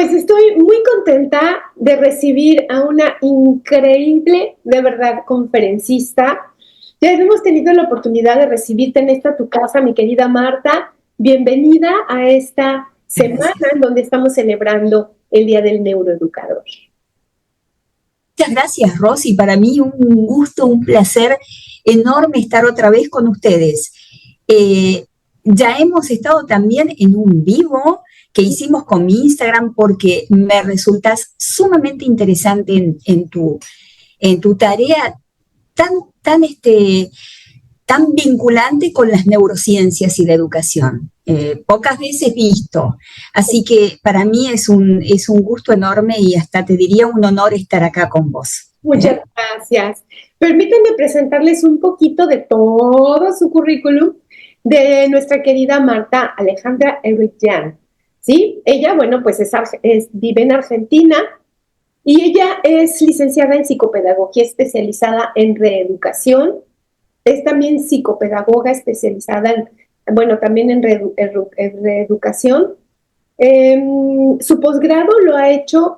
Pues estoy muy contenta de recibir a una increíble, de verdad, conferencista. Ya hemos tenido la oportunidad de recibirte en esta tu casa, mi querida Marta. Bienvenida a esta semana Gracias. en donde estamos celebrando el Día del Neuroeducador. Muchas gracias, Rosy. Para mí un gusto, un placer enorme estar otra vez con ustedes. Eh, ya hemos estado también en un vivo que hicimos con mi Instagram porque me resultas sumamente interesante en tu tarea tan, tan, tan vinculante con las neurociencias y la educación. Pocas veces visto. Así que para mí es un gusto enorme y hasta te diría un honor estar acá con vos. Muchas gracias. Permítanme presentarles un poquito de todo su currículum de nuestra querida Marta Alejandra Enriquian. ¿Sí? Ella, bueno, pues vive en Argentina y ella es licenciada en psicopedagogía especializada en reeducación. Es también psicopedagoga especializada bueno, también en reeducación. Su posgrado lo ha hecho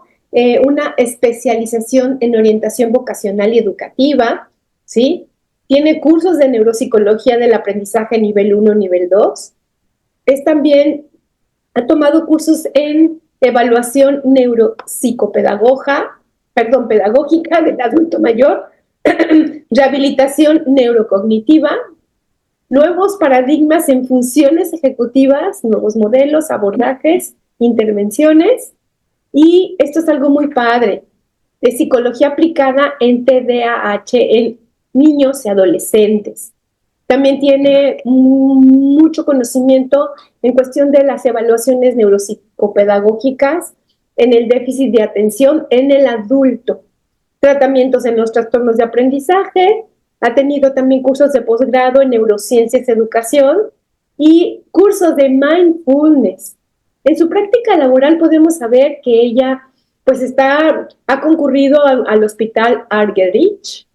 una especialización en orientación vocacional y educativa, ¿sí? Tiene cursos de neuropsicología del aprendizaje nivel 1, nivel 2. Es también, ha tomado cursos en evaluación pedagógica del adulto mayor, rehabilitación neurocognitiva, nuevos paradigmas en funciones ejecutivas, nuevos modelos, abordajes, intervenciones, y esto es algo muy padre, de psicología aplicada en TDAH en niños y adolescentes. También tiene mucho conocimiento en cuestión de las evaluaciones neuropsicopedagógicas en el déficit de atención en el adulto, tratamientos en los trastornos de aprendizaje. Ha tenido también cursos de posgrado en neurociencias, educación y cursos de mindfulness. En su práctica laboral podemos saber que ella pues ha concurrido al Hospital Argerich,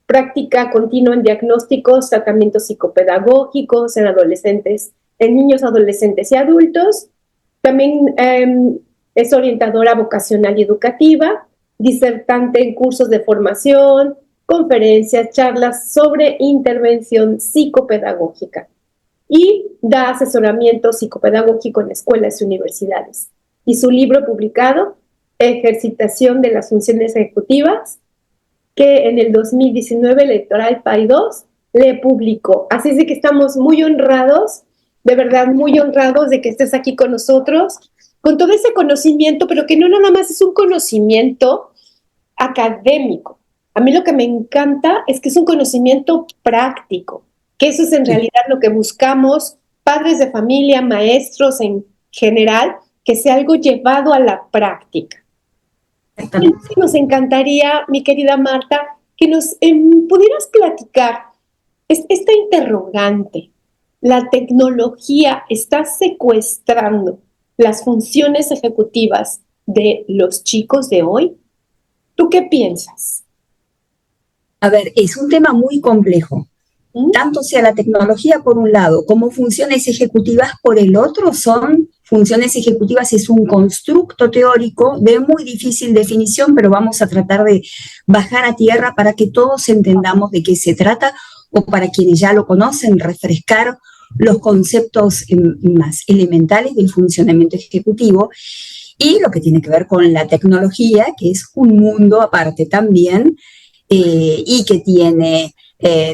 práctica continua en diagnósticos, tratamientos psicopedagógicos en adolescentes, en niños, adolescentes y adultos. También es orientadora vocacional y educativa, disertante en cursos de formación, conferencias, charlas sobre intervención psicopedagógica y da asesoramiento psicopedagógico en escuelas y universidades. Y su libro publicado, Ejercitación de las funciones ejecutivas, que en el 2019 la editorial Paidós le publicó. Así es de que estamos muy honrados, de verdad muy honrados de que estés aquí con nosotros, con todo ese conocimiento, pero que no nada más es un conocimiento académico. A mí lo que me encanta es que es un conocimiento práctico, que eso es en Sí, realidad lo que buscamos, padres de familia, maestros en general, que sea algo llevado a la práctica. exactamente. Nos encantaría, mi querida Marta, que nos pudieras platicar esta interrogante. ¿La tecnología está secuestrando las funciones ejecutivas de los chicos de hoy? ¿Tú qué piensas? A ver, es un tema muy complejo. ¿Mm? Tanto sea la tecnología por un lado como funciones ejecutivas por el otro, son funciones ejecutivas, es un constructo teórico de muy difícil definición, pero vamos a tratar de bajar a tierra para que todos entendamos de qué se trata o para quienes ya lo conocen, refrescar los conceptos más elementales del funcionamiento ejecutivo y lo que tiene que ver con la tecnología, que es un mundo aparte también, y que tiene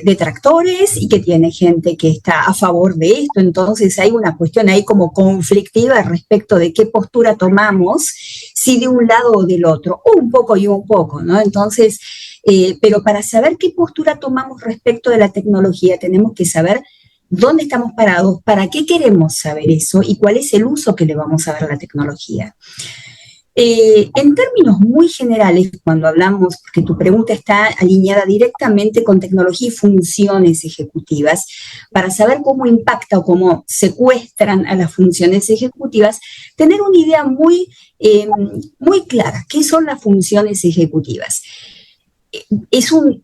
detractores y que tiene gente que está a favor de esto. Entonces hay una cuestión ahí como conflictiva respecto de qué postura tomamos, si de un lado o del otro, o un poco y un poco, ¿no? Entonces, pero para saber qué postura tomamos respecto de la tecnología, tenemos que saber dónde estamos parados, para qué queremos saber eso y cuál es el uso que le vamos a dar a la tecnología. En términos muy generales, cuando hablamos, porque tu pregunta está alineada directamente con tecnología y funciones ejecutivas, para saber cómo impacta o cómo secuestran a las funciones ejecutivas, tener una idea muy clara. ¿Qué son las funciones ejecutivas? Es un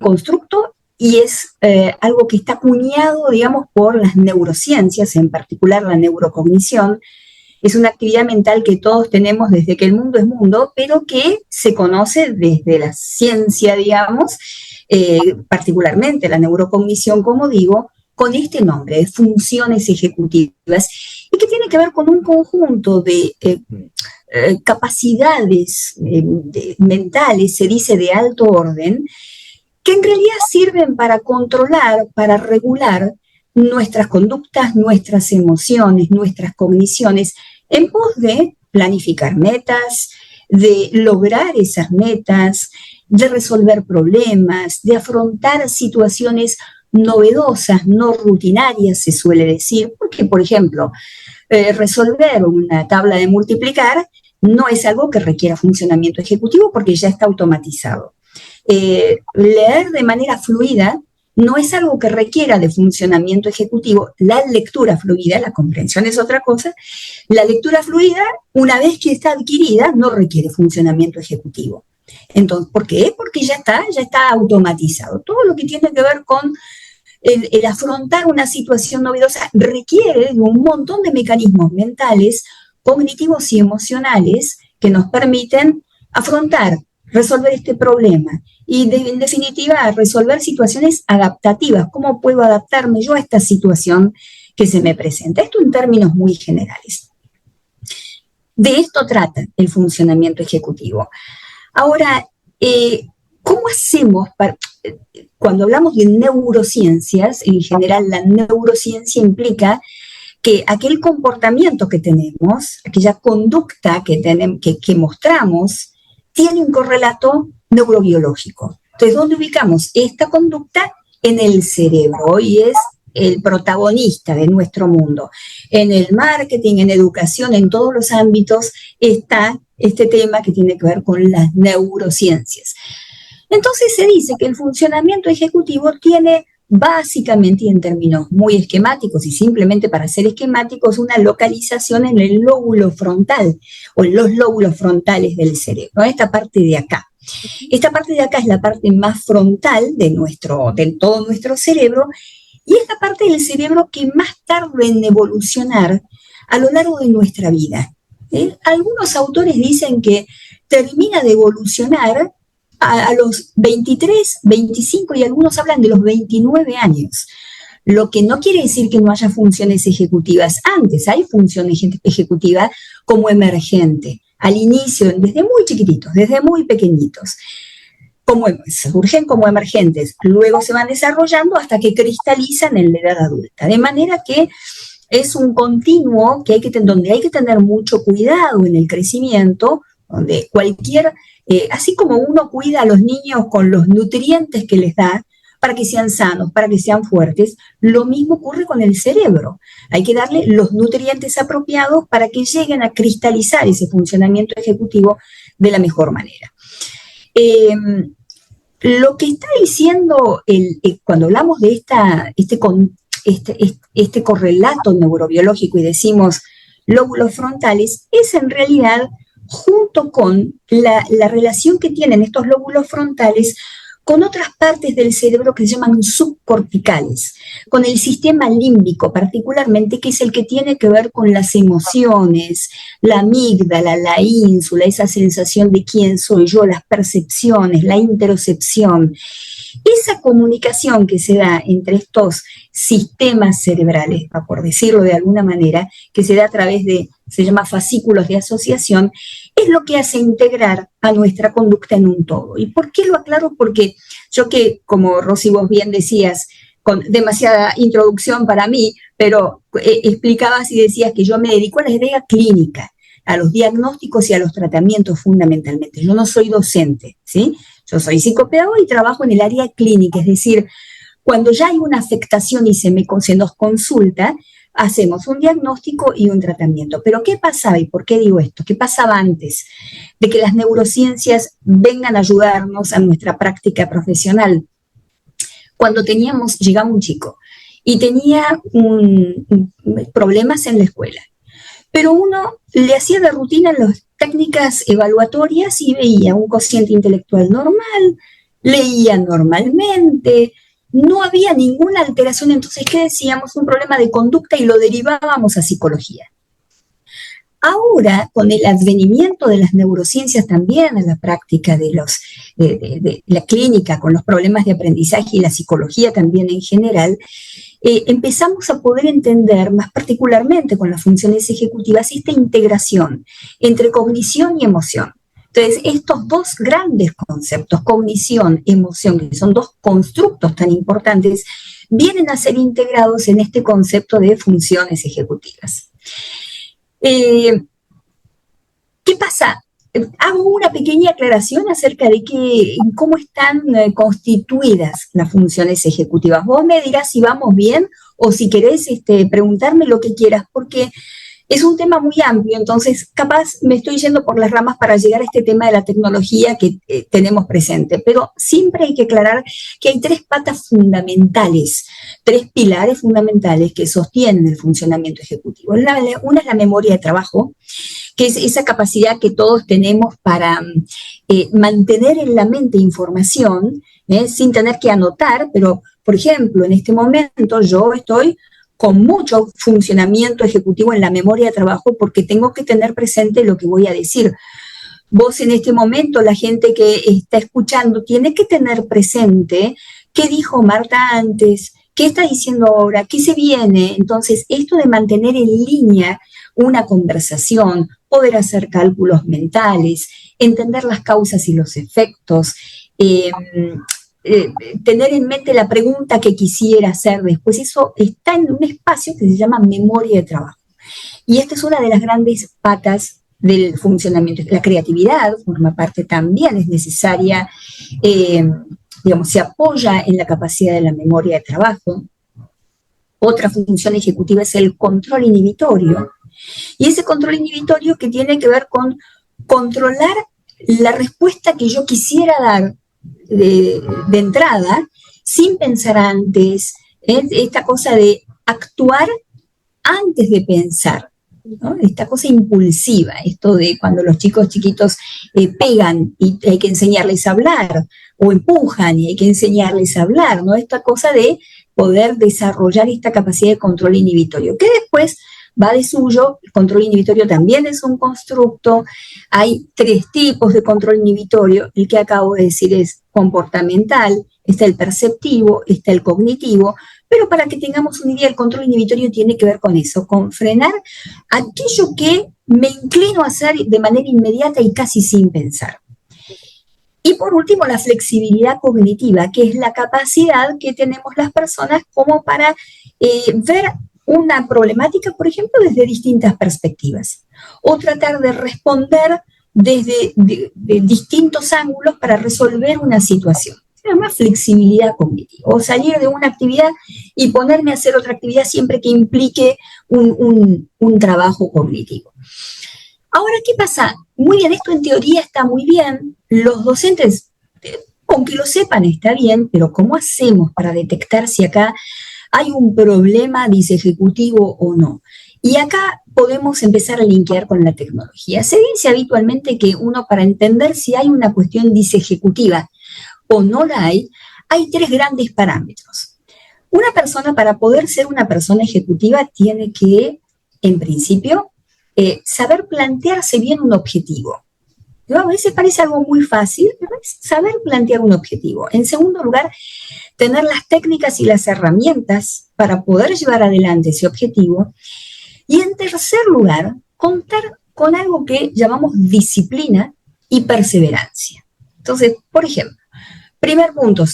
constructo y es algo que está acuñado, digamos, por las neurociencias, en particular la neurocognición, Es una actividad mental que todos tenemos desde que el mundo es mundo, pero que se conoce desde la ciencia, digamos, particularmente la neurocognición, como digo, con este nombre, de funciones ejecutivas, y que tiene que ver con un conjunto de capacidades mentales, se dice de alto orden, que en realidad sirven para controlar, para regular nuestras conductas, nuestras emociones, nuestras cogniciones, en pos de planificar metas, de lograr esas metas, de resolver problemas, de afrontar situaciones novedosas, no rutinarias, se suele decir, porque, por ejemplo, resolver una tabla de multiplicar no es algo que requiera funcionamiento ejecutivo porque ya está automatizado. Leer de manera fluida no es algo que requiera de funcionamiento ejecutivo. La lectura fluida, la comprensión es otra cosa. La lectura fluida, una vez que está adquirida, no requiere funcionamiento ejecutivo. Entonces, ¿por qué? Porque ya está automatizado. Todo lo que tiene que ver con el afrontar una situación novedosa requiere de un montón de mecanismos mentales, cognitivos y emocionales que nos permiten afrontar, resolver este problema y en definitiva resolver situaciones adaptativas. ¿Cómo puedo adaptarme yo a esta situación que se me presenta? Esto en términos muy generales. De esto trata el funcionamiento ejecutivo. Ahora, ¿cómo hacemos cuando hablamos de neurociencias? En general, la neurociencia implica que aquel comportamiento que tenemos, aquella conducta que mostramos, tiene un correlato neurobiológico. Entonces, ¿dónde ubicamos esta conducta? En el cerebro, y es el protagonista de nuestro mundo. En el marketing, en educación, en todos los ámbitos está este tema que tiene que ver con las neurociencias. Entonces se dice que el funcionamiento ejecutivo tiene básicamente, y en términos muy esquemáticos y simplemente para ser esquemáticos, una localización en el lóbulo frontal o en los lóbulos frontales del cerebro, esta parte de acá. Esta parte de acá es la parte más frontal de todo nuestro cerebro y es la parte del cerebro que más tarda en evolucionar a lo largo de nuestra vida. Algunos autores dicen que termina de evolucionar a los 23, 25 y algunos hablan de los 29 años. Lo que no quiere decir que no haya funciones ejecutivas antes. Hay funciones ejecutivas como emergente, al inicio, desde muy chiquititos, desde muy pequeñitos. Surgen como emergentes, luego se van desarrollando hasta que cristalizan en la edad adulta. De manera que es un continuo donde hay que tener mucho cuidado en el crecimiento, donde así como uno cuida a los niños con los nutrientes que les da para que sean sanos, para que sean fuertes, lo mismo ocurre con el cerebro. Hay que darle los nutrientes apropiados para que lleguen a cristalizar ese funcionamiento ejecutivo de la mejor manera. Lo que está diciendo, cuando hablamos de este correlato neurobiológico y decimos lóbulos frontales, es en realidad junto con la relación que tienen estos lóbulos frontales con otras partes del cerebro que se llaman subcorticales, con el sistema límbico particularmente, que es el que tiene que ver con las emociones, la amígdala, la ínsula, esa sensación de quién soy yo, las percepciones, la interocepción. Esa comunicación que se da entre estos sistemas cerebrales, por decirlo de alguna manera, que se da a través se llama fascículos de asociación, es lo que hace integrar a nuestra conducta en un todo. ¿Y por qué lo aclaro? Porque yo que, como Rosy vos bien decías, con demasiada introducción para mí, pero explicabas y decías que yo me dedico a la idea clínica, a los diagnósticos y a los tratamientos fundamentalmente. Yo no soy docente, ¿sí? Yo soy psicopedagoga y trabajo en el área clínica, es decir, cuando ya hay una afectación y se nos consulta, hacemos un diagnóstico y un tratamiento. Pero ¿qué pasaba y por qué digo esto? ¿Qué pasaba antes de que las neurociencias vengan a ayudarnos a nuestra práctica profesional? Cuando llegaba un chico y tenía problemas en la escuela, pero uno le hacía de rutina las técnicas evaluatorias y veía un cociente intelectual normal, leía normalmente, no había ninguna alteración. Entonces, ¿qué decíamos? Un problema de conducta y lo derivábamos a psicología. Ahora, con el advenimiento de las neurociencias también en la práctica de la clínica, con los problemas de aprendizaje y la psicología también en general, empezamos a poder entender, más particularmente con las funciones ejecutivas, esta integración entre cognición y emoción. Entonces, estos dos grandes conceptos, cognición, emoción, que son dos constructos tan importantes, vienen a ser integrados en este concepto de funciones ejecutivas. ¿Qué pasa? Hago una pequeña aclaración acerca de cómo están constituidas las funciones ejecutivas. Vos me dirás si vamos bien o si querés preguntarme lo que quieras, porque es un tema muy amplio, entonces capaz me estoy yendo por las ramas para llegar a este tema de la tecnología que tenemos presente, pero siempre hay que aclarar que hay tres patas fundamentales, tres pilares fundamentales que sostienen el funcionamiento ejecutivo. Una es la memoria de trabajo, que es esa capacidad que todos tenemos para mantener en la mente información, sin tener que anotar, pero, por ejemplo, en este momento yo estoy con mucho funcionamiento ejecutivo en la memoria de trabajo porque tengo que tener presente lo que voy a decir. Vos en este momento, la gente que está escuchando, tiene que tener presente qué dijo Marta antes, qué está diciendo ahora, qué se viene. Entonces, esto de mantener en línea una conversación, poder hacer cálculos mentales, entender las causas y los efectos, tener en mente la pregunta que quisiera hacer después, eso está en un espacio que se llama memoria de trabajo. Y esta es una de las grandes patas del funcionamiento. La creatividad forma parte también, es necesaria, se apoya en la capacidad de la memoria de trabajo. Otra función ejecutiva es el control inhibitorio. Y ese control inhibitorio que tiene que ver con controlar la respuesta que yo quisiera dar de entrada, sin pensar antes, esta cosa de actuar antes de pensar, ¿no? Esta cosa impulsiva, esto de cuando los chicos chiquitos pegan y hay que enseñarles a hablar, o empujan y hay que enseñarles a hablar, ¿no? Esta cosa de poder desarrollar esta capacidad de control inhibitorio, que después va de suyo. El control inhibitorio también es un constructo. Hay tres tipos de control inhibitorio. El que acabo de decir es comportamental, está el perceptivo, está el cognitivo, pero para que tengamos una idea, el control inhibitorio tiene que ver con eso, con frenar aquello que me inclino a hacer de manera inmediata y casi sin pensar. Y por último, la flexibilidad cognitiva, que es la capacidad que tenemos las personas como para ver una problemática, por ejemplo, desde distintas perspectivas, o tratar de responder desde de distintos ángulos para resolver una situación. Se llama flexibilidad cognitiva, o salir de una actividad y ponerme a hacer otra actividad siempre que implique un trabajo cognitivo. Ahora, ¿qué pasa? Muy bien, esto en teoría está muy bien, los docentes, aunque lo sepan, está bien, pero ¿cómo hacemos para detectar si acá hay un problema disejecutivo o no? Y acá podemos empezar a linkear con la tecnología. Se dice habitualmente que uno, para entender si hay una cuestión disejecutiva o no la hay tres grandes parámetros. Una persona, para poder ser una persona ejecutiva, tiene que, en principio, saber plantearse bien un objetivo. A veces parece algo muy fácil, pero es saber plantear un objetivo. En segundo lugar, tener las técnicas y las herramientas para poder llevar adelante ese objetivo. Y en tercer lugar, contar con algo que llamamos disciplina y perseverancia. Entonces, por ejemplo, primer punto,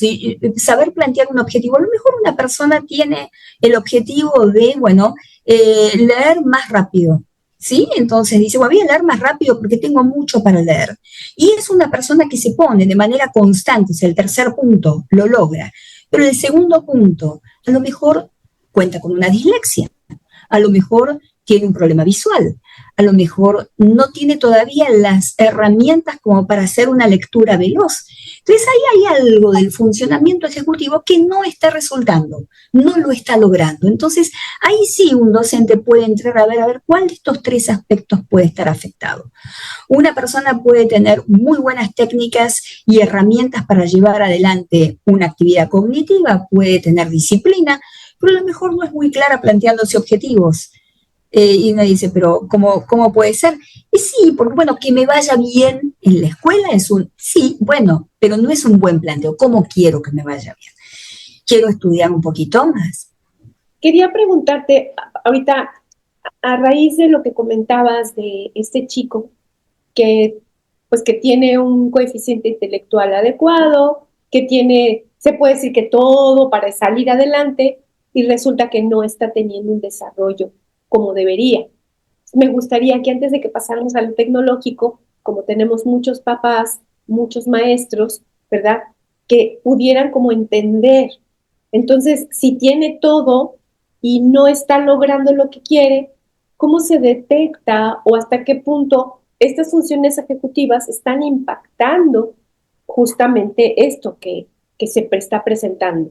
saber plantear un objetivo. A lo mejor una persona tiene el objetivo de, leer más rápido, ¿sí? Entonces dice, voy a leer más rápido porque tengo mucho para leer. Y es una persona que se pone de manera constante, el tercer punto, lo logra. Pero el segundo punto, a lo mejor cuenta con una dislexia, a lo mejor tiene un problema visual, a lo mejor no tiene todavía las herramientas como para hacer una lectura veloz. Entonces ahí hay algo del funcionamiento ejecutivo que no está resultando, no lo está logrando. Entonces ahí sí un docente puede entrar a ver cuál de estos tres aspectos puede estar afectado. Una persona puede tener muy buenas técnicas y herramientas para llevar adelante una actividad cognitiva, puede tener disciplina, pero a lo mejor no es muy clara planteándose objetivos. Y uno dice, pero ¿cómo puede ser? Y sí, porque bueno, que me vaya bien en la escuela sí, bueno, pero no es un buen planteo. ¿Cómo quiero que me vaya bien? Quiero estudiar un poquito más. Quería preguntarte ahorita, a raíz de lo que comentabas de este chico que, pues, que tiene un coeficiente intelectual adecuado, que tiene, se puede decir que todo para salir adelante y resulta que no está teniendo un desarrollo como debería. Me gustaría que antes de que pasáramos a lo tecnológico, como tenemos muchos papás, muchos maestros, ¿verdad? Que pudieran como entender. Entonces, si tiene todo y no está logrando lo que quiere, ¿cómo se detecta o hasta qué punto estas funciones ejecutivas están impactando justamente esto que se está presentando?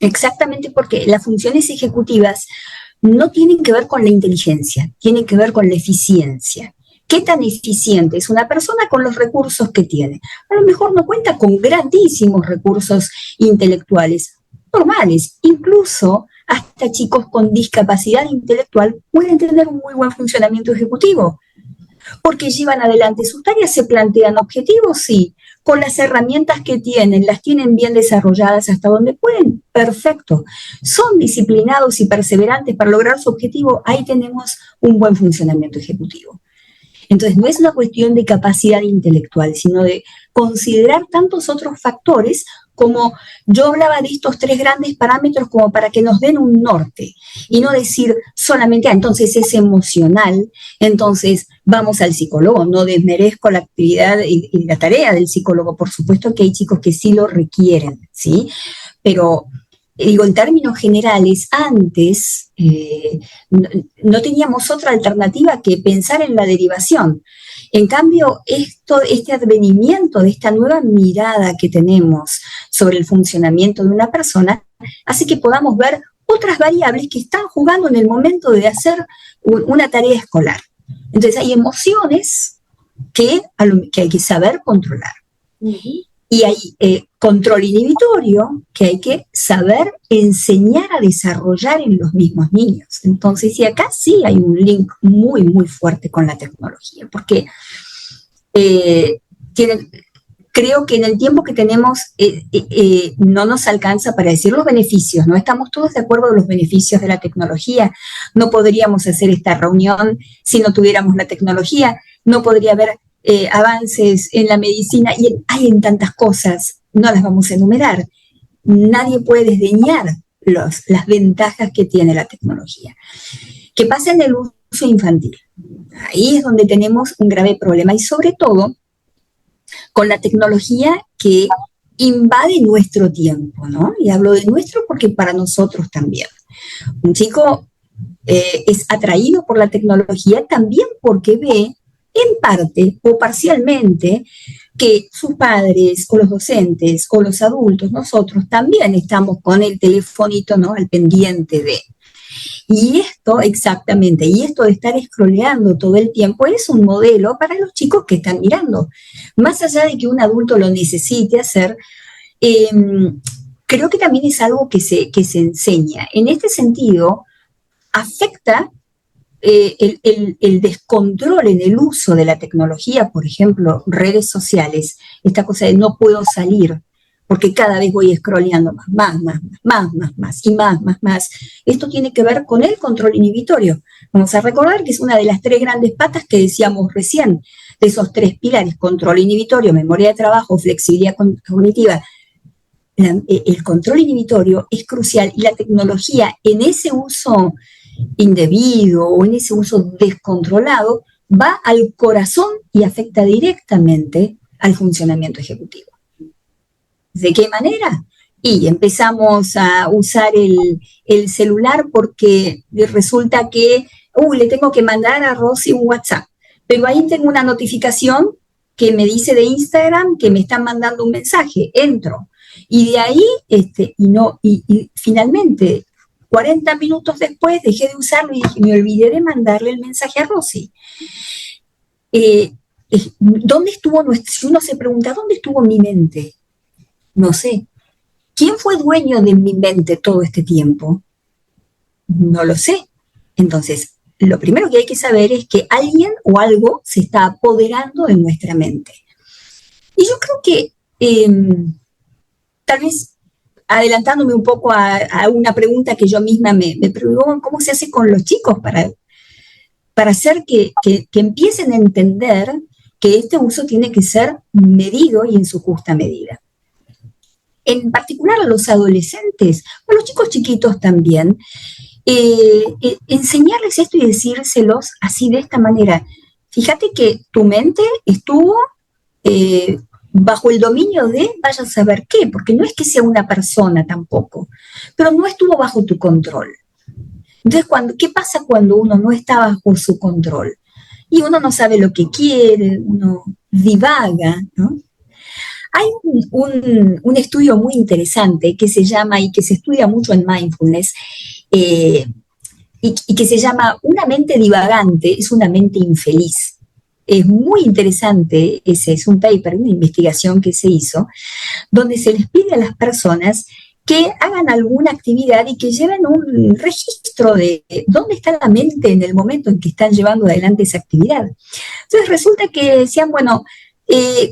Exactamente porque las funciones ejecutivas no tienen que ver con la inteligencia, tienen que ver con la eficiencia. ¿Qué tan eficiente es una persona con los recursos que tiene? A lo mejor no cuenta con grandísimos recursos intelectuales normales, incluso hasta chicos con discapacidad intelectual pueden tener un muy buen funcionamiento ejecutivo, porque llevan adelante sus tareas, se plantean objetivos, sí, con las herramientas que tienen, las tienen bien desarrolladas hasta donde pueden, perfecto. Son disciplinados y perseverantes para lograr su objetivo, ahí tenemos un buen funcionamiento ejecutivo. Entonces, no es una cuestión de capacidad intelectual, sino de considerar tantos otros factores como yo hablaba de estos 3 grandes parámetros como para que nos den un norte y no decir solamente, entonces es emocional, entonces vamos al psicólogo. No desmerezco la actividad y la tarea del psicólogo, por supuesto que hay chicos que sí lo requieren, ¿sí? Pero digo, en términos generales, antes no teníamos otra alternativa que pensar en la derivación. En cambio, este advenimiento de esta nueva mirada que tenemos sobre el funcionamiento de una persona hace que podamos ver otras variables que están jugando en el momento de hacer una tarea escolar. Entonces hay emociones que hay que saber controlar. Uh-huh. Y hay control inhibitorio que hay que saber enseñar a desarrollar en los mismos niños. Entonces, y acá sí hay un link muy, muy fuerte con la tecnología, porque creo que en el tiempo que tenemos no nos alcanza para decir los beneficios, ¿no? Estamos todos de acuerdo en los beneficios de la tecnología. No podríamos hacer esta reunión si no tuviéramos la tecnología, no podría haber avances en la medicina y hay en tantas cosas, no las vamos a enumerar. Nadie puede desdeñar las ventajas que tiene la tecnología. ¿Qué pasa en el uso infantil? Ahí es donde tenemos un grave problema y sobre todo con la tecnología que invade nuestro tiempo, ¿no? Y hablo de nuestro porque para nosotros también. Un chico es atraído por la tecnología también porque ve en parte o parcialmente que sus padres o los docentes o los adultos, nosotros también estamos con el telefonito, ¿no?, al pendiente de. Y esto, exactamente, y esto de estar scrolleando todo el tiempo es un modelo para los chicos que están mirando. Más allá de que un adulto lo necesite hacer, creo que también es algo que se enseña. En este sentido, afecta el descontrol en el uso de la tecnología, por ejemplo, redes sociales, esta cosa de no puedo salir, porque cada vez voy scrolleando más, y más. Esto tiene que ver con el control inhibitorio. Vamos a recordar que es una de las 3 grandes patas que decíamos recién, de esos 3 pilares: control inhibitorio, memoria de trabajo, flexibilidad cognitiva. El control inhibitorio es crucial y la tecnología en ese uso indebido o en ese uso descontrolado va al corazón y afecta directamente al funcionamiento ejecutivo. ¿De qué manera? Y empezamos a usar el celular porque resulta que le tengo que mandar a Rosy un WhatsApp, pero ahí tengo una notificación que me dice de Instagram que me están mandando un mensaje, entro, y de ahí, y finalmente 40 minutos después dejé de usarlo y me olvidé de mandarle el mensaje a Rosy. ¿Dónde estuvo si uno se pregunta, ¿dónde estuvo mi mente? No sé. ¿Quién fue dueño de mi mente todo este tiempo? No lo sé. Entonces, lo primero que hay que saber es que alguien o algo se está apoderando de nuestra mente. Y yo creo que tal vez adelantándome un poco a una pregunta que yo misma me pregunto, ¿cómo se hace con los chicos para hacer que empiecen a entender que este uso tiene que ser medido y en su justa medida? En particular a los adolescentes, a los chicos chiquitos también, enseñarles esto y decírselos así de esta manera. Fíjate que tu mente estuvo bajo el dominio de vaya a saber qué, porque no es que sea una persona tampoco, pero no estuvo bajo tu control. Entonces, ¿qué pasa cuando uno no está bajo su control? Y uno no sabe lo que quiere, uno divaga, ¿no? Hay un estudio muy interesante que se llama, y que se estudia mucho en mindfulness, y que se llama una mente divagante es una mente infeliz. Es muy interesante, ese es un paper, una investigación que se hizo, donde se les pide a las personas que hagan alguna actividad y que lleven un registro de dónde está la mente en el momento en que están llevando adelante esa actividad. Entonces resulta que decían, bueno,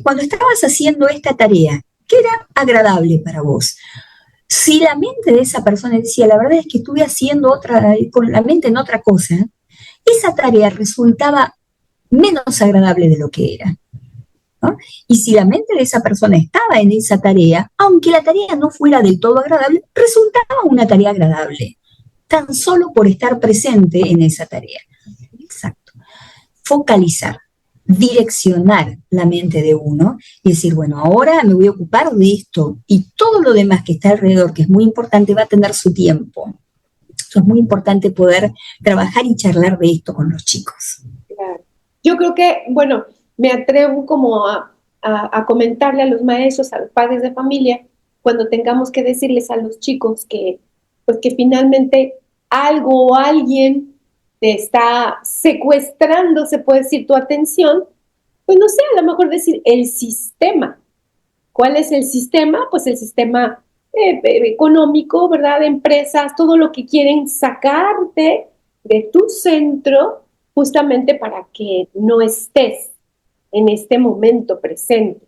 cuando estabas haciendo esta tarea, ¿qué era agradable para vos? Si la mente de esa persona decía, la verdad es que estuve haciendo con la mente en otra cosa, esa tarea resultaba menos agradable de lo que era, ¿no? Y si la mente de esa persona estaba en esa tarea, aunque la tarea no fuera del todo agradable, resultaba una tarea agradable, tan solo por estar presente en esa tarea. Exacto. Focalizar, direccionar la mente de uno y decir, bueno, ahora me voy a ocupar de esto y todo lo demás que está alrededor, que es muy importante, va a tener su tiempo. Eso es muy importante poder trabajar y charlar de esto con los chicos. Claro. Yo creo que, bueno, me atrevo como a comentarle a los maestros, a los padres de familia, cuando tengamos que decirles a los chicos que, pues que finalmente algo o alguien te está secuestrando, se puede decir, tu atención, pues no sé, a lo mejor decir el sistema. ¿Cuál es el sistema? Pues el sistema económico, ¿verdad? De empresas, todo lo que quieren sacarte de tu centro justamente para que no estés en este momento presente.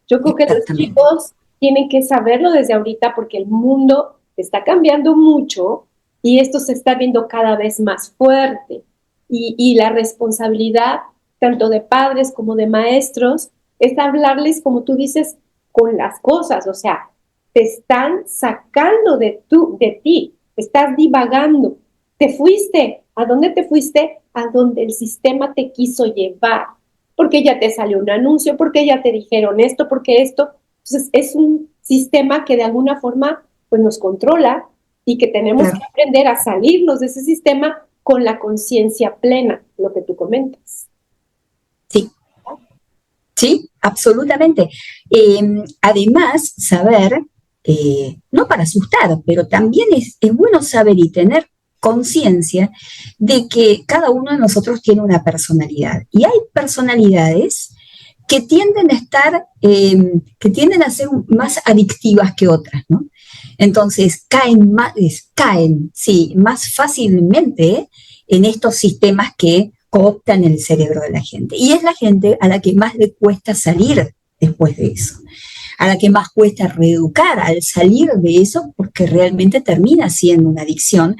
Yo creo que los chicos tienen que saberlo desde ahorita porque el mundo está cambiando mucho y esto se está viendo cada vez más fuerte. Y la responsabilidad, tanto de padres como de maestros, es hablarles, como tú dices, con las cosas. O sea, te están sacando de ti, estás divagando. Te fuiste. ¿A dónde te fuiste? A donde el sistema te quiso llevar. Porque ya te salió un anuncio, porque ya te dijeron esto, porque esto. Entonces, es un sistema que de alguna forma pues, nos controla y que tenemos que aprender a salirnos de ese sistema con la conciencia plena, lo que tú comentas. Sí, sí, absolutamente. Además, saber, no para asustar, pero también es bueno saber y tener conciencia de que cada uno de nosotros tiene una personalidad. Y hay personalidades que tienden a estar, que tienden a ser más adictivas que otras, ¿no? Entonces caen más fácilmente en estos sistemas que cooptan el cerebro de la gente. Y es la gente a la que más le cuesta salir después de eso, a la que más cuesta reeducar al salir de eso, porque realmente termina siendo una adicción.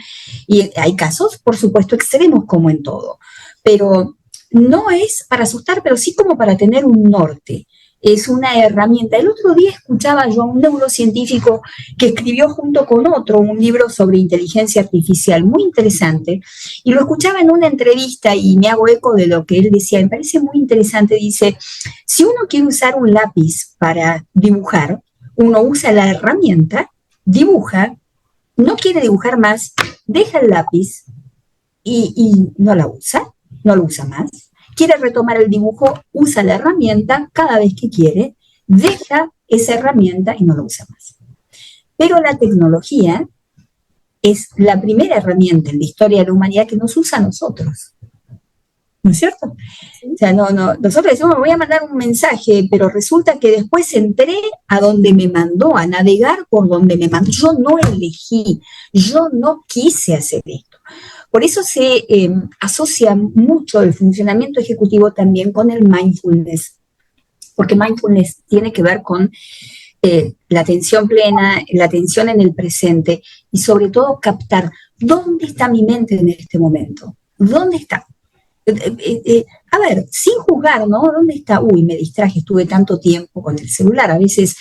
Y hay casos, por supuesto, extremos como en todo, pero no es para asustar, pero sí como para tener un norte. Es una herramienta. El otro día escuchaba yo a un neurocientífico que escribió junto con otro un libro sobre inteligencia artificial muy interesante, y lo escuchaba en una entrevista y me hago eco de lo que él decía, me parece muy interesante. Dice, si uno quiere usar un lápiz para dibujar, uno usa la herramienta, dibuja, no quiere dibujar más, deja el lápiz y no lo usa más. Quiere retomar el dibujo, usa la herramienta cada vez que quiere, deja esa herramienta y no lo usa más. Pero la tecnología es la primera herramienta en la historia de la humanidad que nos usa a nosotros. ¿No es cierto? O sea, nosotros decimos, voy a mandar un mensaje, pero resulta que después entré a donde me mandó, a navegar por donde me mandó. Yo no elegí, yo no quise hacer esto. Por eso se asocia mucho el funcionamiento ejecutivo también con el mindfulness, porque mindfulness tiene que ver con la atención plena, la atención en el presente y sobre todo captar dónde está mi mente en este momento, dónde está. A ver, sin juzgar, ¿no? ¿Dónde está? Uy, me distraje, estuve tanto tiempo con el celular. A veces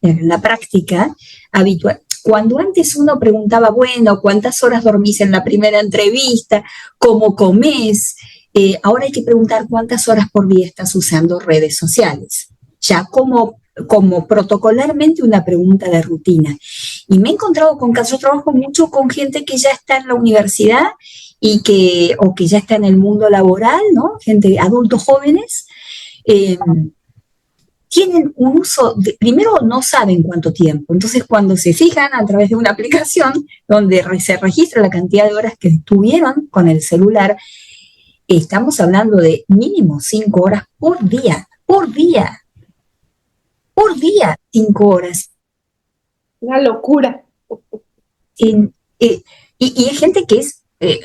en la práctica habitual, cuando antes uno preguntaba, bueno, ¿cuántas horas dormís en la primera entrevista? ¿Cómo comés? Ahora hay que preguntar cuántas horas por día estás usando redes sociales. Ya como protocolarmente una pregunta de rutina. Y me he encontrado con casos, yo trabajo mucho con gente que ya está en la universidad o que ya está en el mundo laboral, ¿no? Gente, adultos jóvenes, tienen un uso, primero no saben cuánto tiempo, entonces cuando se fijan a través de una aplicación donde se registra la cantidad de horas que estuvieron con el celular, estamos hablando de mínimo 5 horas por día, 5 horas. Una locura. Y hay gente que es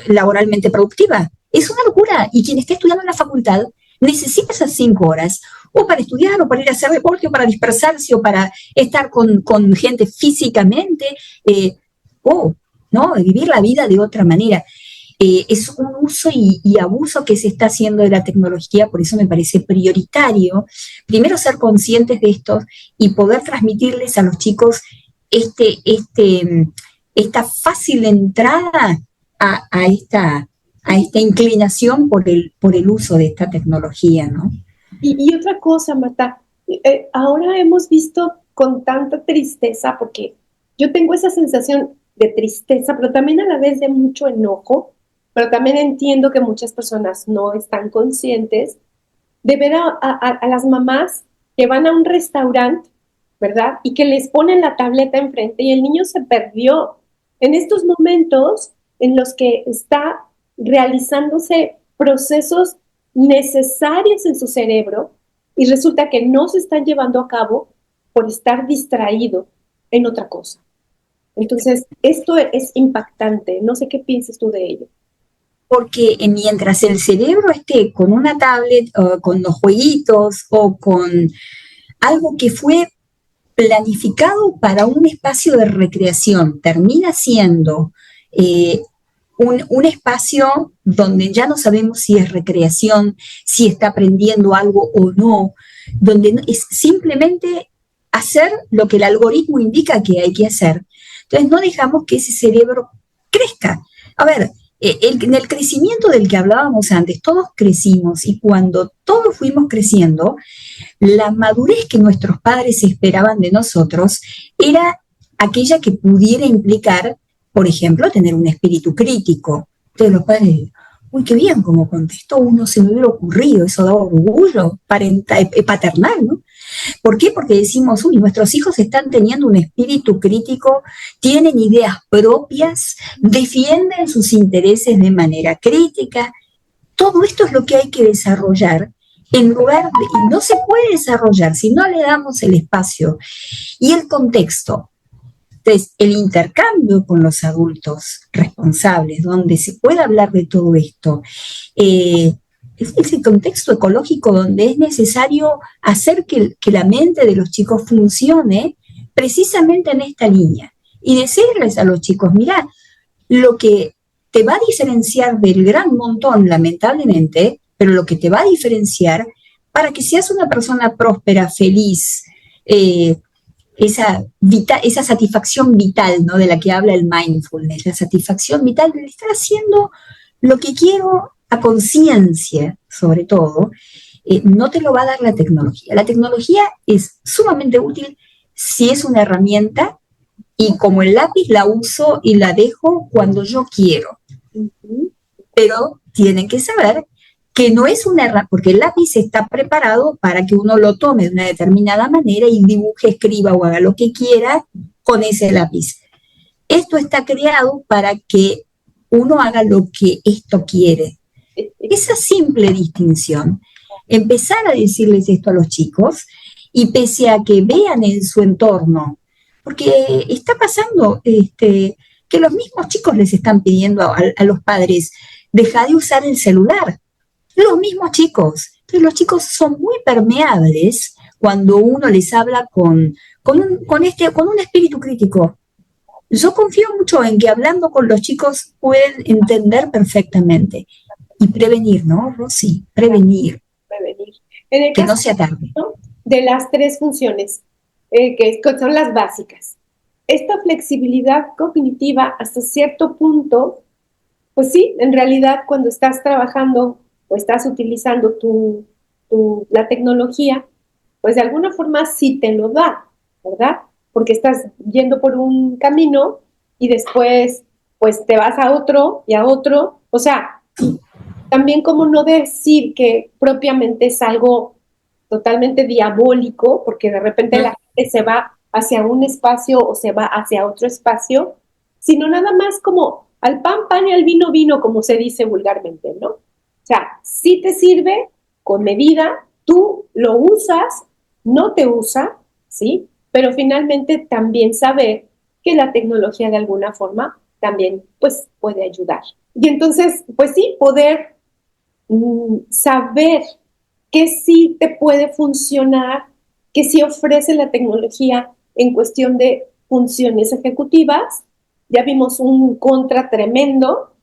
laboralmente productiva. Es una locura. Y quien esté estudiando en la facultad necesita esas 5 horas o para estudiar, o para ir a hacer deporte, o para dispersarse, o para estar con gente físicamente, ¿no? Vivir la vida de otra manera. Es un uso y abuso que se está haciendo de la tecnología, por eso me parece prioritario, primero ser conscientes de esto y poder transmitirles a los chicos esta fácil entrada a esta inclinación por el uso de esta tecnología, ¿no? Y otra cosa, Marta, ahora hemos visto con tanta tristeza, porque yo tengo esa sensación de tristeza, pero también a la vez de mucho enojo, pero también entiendo que muchas personas no están conscientes de ver a las mamás que van a un restaurante, ¿verdad? Y que les ponen la tableta enfrente y el niño se perdió. En estos momentos en los que está realizándose procesos necesarios en su cerebro y resulta que no se están llevando a cabo por estar distraído en otra cosa. Entonces, esto es impactante. No sé qué piensas tú de ello. Porque mientras el cerebro esté con una tablet, o con los jueguitos, o con algo que fue planificado para un espacio de recreación, termina siendo un espacio donde ya no sabemos si es recreación, si está aprendiendo algo o no, donde es simplemente hacer lo que el algoritmo indica que hay que hacer. Entonces no dejamos que ese cerebro crezca. A ver, en el crecimiento del que hablábamos antes, todos crecimos y cuando todos fuimos creciendo, la madurez que nuestros padres esperaban de nosotros era aquella que pudiera implicar, por ejemplo, tener un espíritu crítico. Entonces los padres, uy, qué bien, como contestó uno, se me hubiera ocurrido, eso daba orgullo paternal, ¿no? ¿Por qué? Porque decimos, uy, nuestros hijos están teniendo un espíritu crítico, tienen ideas propias, defienden sus intereses de manera crítica. Todo esto es lo que hay que desarrollar en lugar de, y no se puede desarrollar si no le damos el espacio y el contexto. Entonces, el intercambio con los adultos responsables, donde se pueda hablar de todo esto, es el contexto ecológico donde es necesario hacer que la mente de los chicos funcione precisamente en esta línea y decirles a los chicos, mira, lo que te va a diferenciar del gran montón, lamentablemente, pero lo que te va a diferenciar para que seas una persona próspera, feliz, esa satisfacción vital, ¿no? De la que habla el mindfulness, la satisfacción vital de estar haciendo lo que quiero a conciencia, sobre todo, no te lo va a dar la tecnología. La tecnología es sumamente útil si es una herramienta y como el lápiz la uso y la dejo cuando yo quiero. Pero tienen que saber que no es una herramienta, porque el lápiz está preparado para que uno lo tome de una determinada manera y dibuje, escriba o haga lo que quiera con ese lápiz. Esto está creado para que uno haga lo que esto quiere. Esa simple distinción, empezar a decirles esto a los chicos y pese a que vean en su entorno, porque está pasando, que los mismos chicos les están pidiendo a los padres, deja de usar el celular. Los mismos chicos. Entonces los chicos son muy permeables cuando uno les habla con un espíritu crítico. Yo confío mucho en que hablando con los chicos pueden entender perfectamente. Y prevenir, ¿no, Rosy? Prevenir. En el que caso, no sea tarde. De las 3 funciones, que son las básicas. Esta flexibilidad cognitiva hasta cierto punto, pues sí, en realidad cuando estás trabajando o estás utilizando la tecnología, pues de alguna forma sí te lo da, ¿verdad? Porque estás yendo por un camino y después pues te vas a otro y a otro. O sea, también como no decir que propiamente es algo totalmente diabólico, porque de repente la gente se va hacia un espacio o se va hacia otro espacio, sino nada más como al pan, pan y al vino, vino, como se dice vulgarmente, ¿no? O sea, sí te sirve con medida, tú lo usas, no te usa, ¿sí? Pero finalmente también saber que la tecnología de alguna forma también pues puede ayudar. Y entonces, pues sí, poder saber qué sí te puede funcionar, qué sí ofrece la tecnología en cuestión de funciones ejecutivas. Ya vimos un contra tremendo,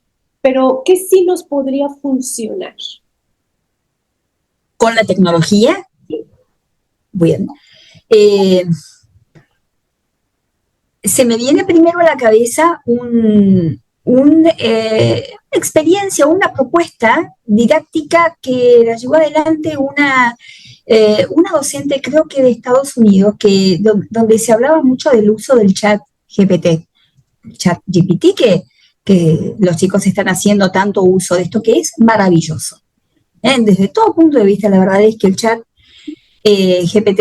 pero qué sí nos podría funcionar. ¿Con la tecnología? Bien. Se me viene primero a la cabeza una experiencia, una propuesta didáctica que la llevó adelante una docente, creo que de Estados Unidos, donde se hablaba mucho del uso del chat GPT, que los chicos están haciendo tanto uso de esto, que es maravilloso. Desde todo punto de vista, la verdad es que el chat GPT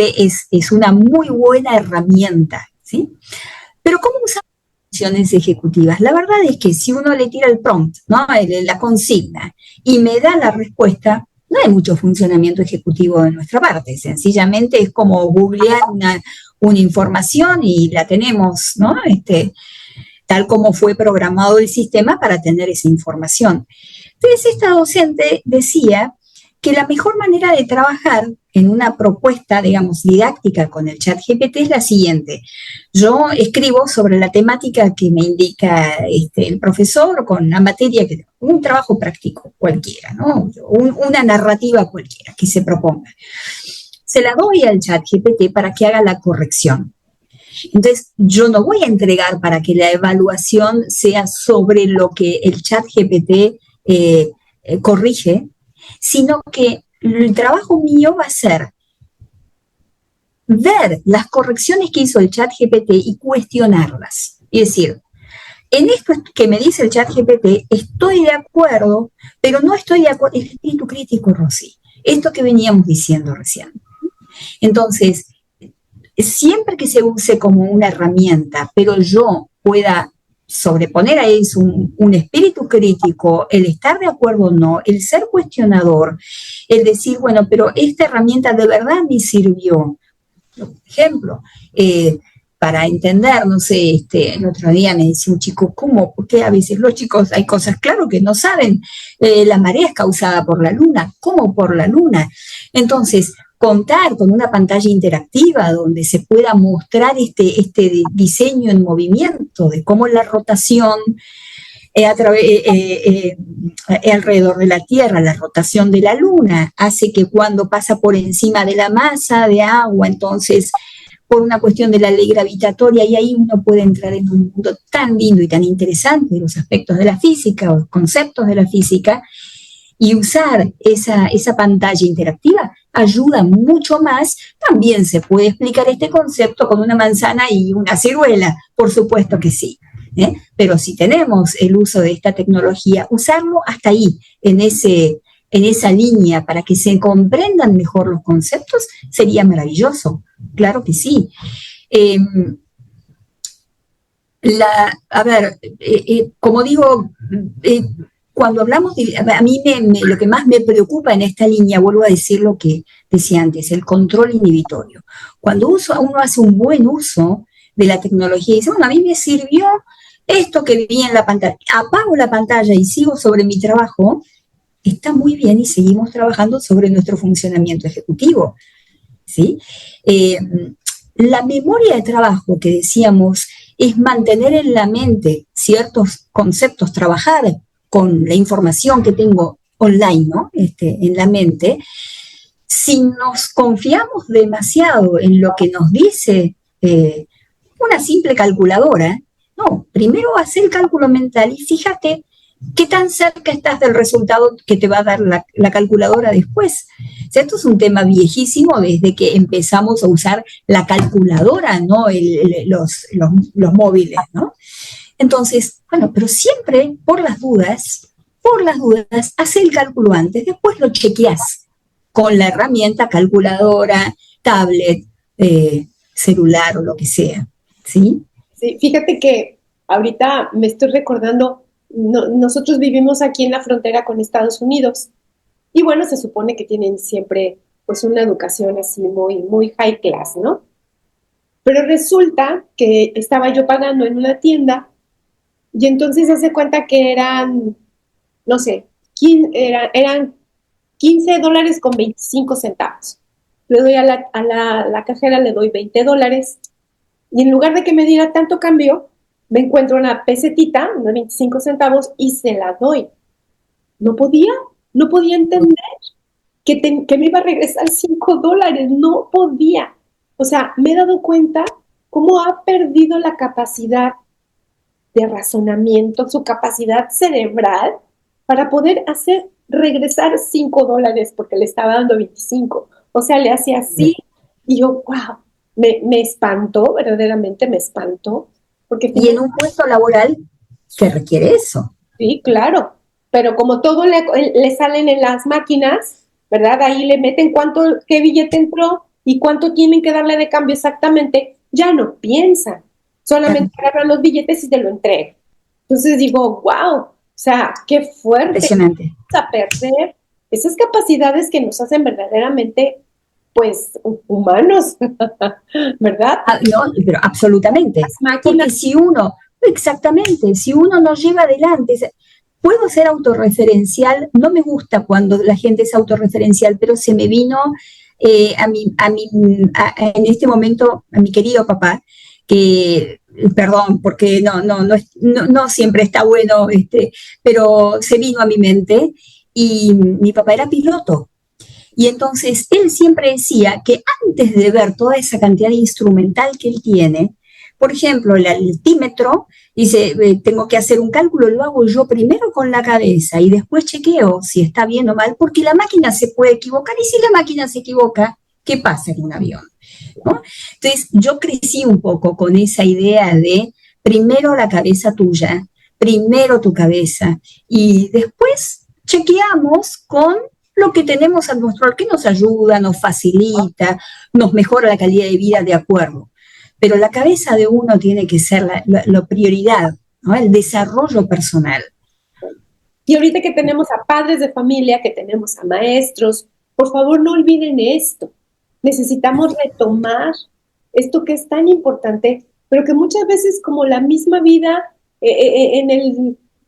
es una muy buena herramienta, ¿sí? Pero ¿cómo usar funciones ejecutivas? La verdad es que si uno le tira el prompt, ¿no? La consigna, y me da la respuesta, no hay mucho funcionamiento ejecutivo de nuestra parte. Sencillamente es como googlear una información y la tenemos, ¿no? Tal como fue programado el sistema para tener esa información. Entonces, esta docente decía que la mejor manera de trabajar en una propuesta, digamos, didáctica con el chat GPT es la siguiente. Yo escribo sobre la temática que me indica el profesor con la materia, un trabajo práctico cualquiera, ¿no? Una narrativa cualquiera que se proponga. Se la doy al chat GPT para que haga la corrección. Entonces, yo no voy a entregar para que la evaluación sea sobre lo que el chat GPT corrige, sino que el trabajo mío va a ser ver las correcciones que hizo el chat GPT y cuestionarlas. Es decir, en esto que me dice el chat GPT estoy de acuerdo, pero no estoy de acuerdo. El espíritu crítico, Rosy, esto que veníamos diciendo recién. Entonces, siempre que se use como una herramienta, pero yo pueda sobreponer a eso un espíritu crítico, el estar de acuerdo o no, el ser cuestionador, el decir, bueno, pero esta herramienta de verdad me sirvió. Por ejemplo, para entender, no sé, el otro día me decía un chico, ¿cómo? Porque a veces los chicos hay cosas, claro, que no saben. La marea es causada por la luna. ¿Cómo por la luna? Entonces, contar con una pantalla interactiva donde se pueda mostrar este diseño en movimiento de cómo la rotación alrededor de la Tierra, la rotación de la Luna, hace que cuando pasa por encima de la masa de agua, entonces por una cuestión de la ley gravitatoria, y ahí uno puede entrar en un mundo tan lindo y tan interesante de los aspectos de la física o los conceptos de la física, y usar esa pantalla interactiva ayuda mucho más. También se puede explicar este concepto con una manzana y una ciruela, por supuesto que sí. Pero si tenemos el uso de esta tecnología, usarlo hasta ahí, en esa línea, para que se comprendan mejor los conceptos, sería maravilloso. Claro que sí. Como digo, cuando hablamos a mí lo que más me preocupa en esta línea, vuelvo a decir lo que decía antes, el control inhibitorio. Cuando uno hace un buen uso de la tecnología y dice, bueno, a mí me sirvió esto que vi en la pantalla, apago la pantalla y sigo sobre mi trabajo, está muy bien y seguimos trabajando sobre nuestro funcionamiento ejecutivo, ¿sí? La memoria de trabajo que decíamos es mantener en la mente ciertos conceptos, trabajar con la información que tengo online, ¿no? En la mente. Si nos confiamos demasiado en lo que nos dice una simple calculadora, no, primero haz el cálculo mental y fíjate qué tan cerca estás del resultado que te va a dar la calculadora después. O sea, esto es un tema viejísimo desde que empezamos a usar la calculadora, ¿no? Los móviles, ¿no? Entonces, bueno, pero siempre por las dudas, haz el cálculo antes, después lo chequeas con la herramienta calculadora, tablet, celular o lo que sea, ¿sí? Sí, fíjate que ahorita me estoy recordando, nosotros vivimos aquí en la frontera con Estados Unidos y bueno, se supone que tienen siempre pues una educación así muy, muy high class, ¿no? Pero resulta que estaba yo pagando en una tienda y entonces se hace cuenta que eran, no sé, eran $15.25. Le doy a la cajera, le doy $20 y en lugar de que me diera tanto cambio, me encuentro una pesetita, unos 25 centavos y se la doy. No podía, no podía entender que me iba a regresar $5, no podía. O sea, me he dado cuenta cómo ha perdido la capacidad de razonamiento, su capacidad cerebral para poder hacer regresar $5 porque le estaba dando 25. O sea, le hacía así y yo, wow, me espantó, verdaderamente me espantó. Porque y en un puesto laboral se requiere eso. Sí, claro, pero como todo le salen en las máquinas, ¿verdad? Ahí le meten qué billete entró y cuánto tienen que darle de cambio exactamente, ya no piensan, solamente agarran los billetes y te lo entregan. Entonces digo, wow, o sea, qué fuerte. Impresionante. Vamos a perder esas capacidades que nos hacen verdaderamente, pues, humanos, ¿verdad? No, pero absolutamente. Las máquinas. Porque si uno no lleva adelante, puedo ser autorreferencial, no me gusta cuando la gente es autorreferencial, pero se me vino en este momento a mi querido papá, que, perdón, porque no siempre está bueno, pero se vino a mi mente, y mi papá era piloto. Y entonces él siempre decía que antes de ver toda esa cantidad de instrumental que él tiene, por ejemplo, el altímetro, dice, tengo que hacer un cálculo, lo hago yo primero con la cabeza y después chequeo si está bien o mal, porque la máquina se puede equivocar y si la máquina se equivoca, ¿qué pasa en un avión? ¿No? Entonces yo crecí un poco con esa idea de primero la cabeza tuya, primero tu cabeza y después chequeamos con lo que tenemos a nuestro alcance, que nos ayuda, nos facilita, nos mejora la calidad de vida de acuerdo. Pero la cabeza de uno tiene que ser la prioridad, ¿no? El desarrollo personal. Y ahorita que tenemos a padres de familia, que tenemos a maestros, por favor no olviden esto. Necesitamos retomar esto que es tan importante, pero que muchas veces como la misma vida,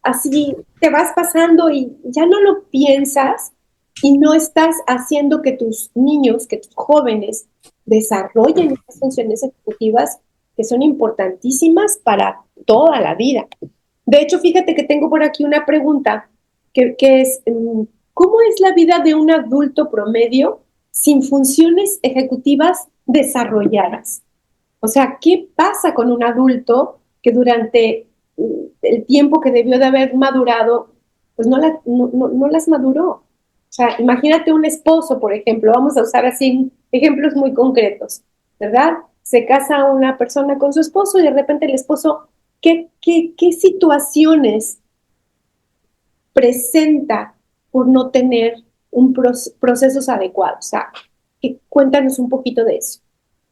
así te vas pasando y ya no lo piensas y no estás haciendo que tus niños, que tus jóvenes desarrollen estas funciones ejecutivas que son importantísimas para toda la vida. De hecho, fíjate que tengo por aquí una pregunta que es, ¿cómo es la vida de un adulto promedio sin funciones ejecutivas desarrolladas? O sea, ¿qué pasa con un adulto que durante el tiempo que debió de haber madurado, pues no las maduró? O sea, imagínate un esposo, por ejemplo, vamos a usar así ejemplos muy concretos, ¿verdad? Se casa una persona con su esposo y de repente el esposo, ¿qué situaciones presenta por no tener procesos adecuados? O sea, cuéntanos un poquito de eso.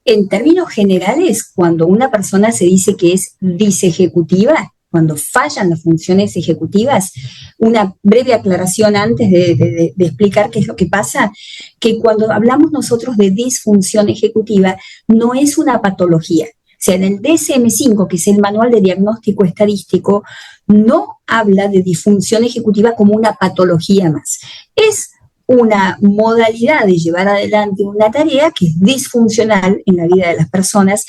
En términos generales, cuando una persona se dice que es disejecutiva, cuando fallan las funciones ejecutivas, una breve aclaración antes de explicar qué es lo que pasa, que cuando hablamos nosotros de disfunción ejecutiva, no es una patología, sea, en el DSM-5, que es el Manual de Diagnóstico Estadístico, no habla de disfunción ejecutiva como una patología más. Es una modalidad de llevar adelante una tarea que es disfuncional en la vida de las personas,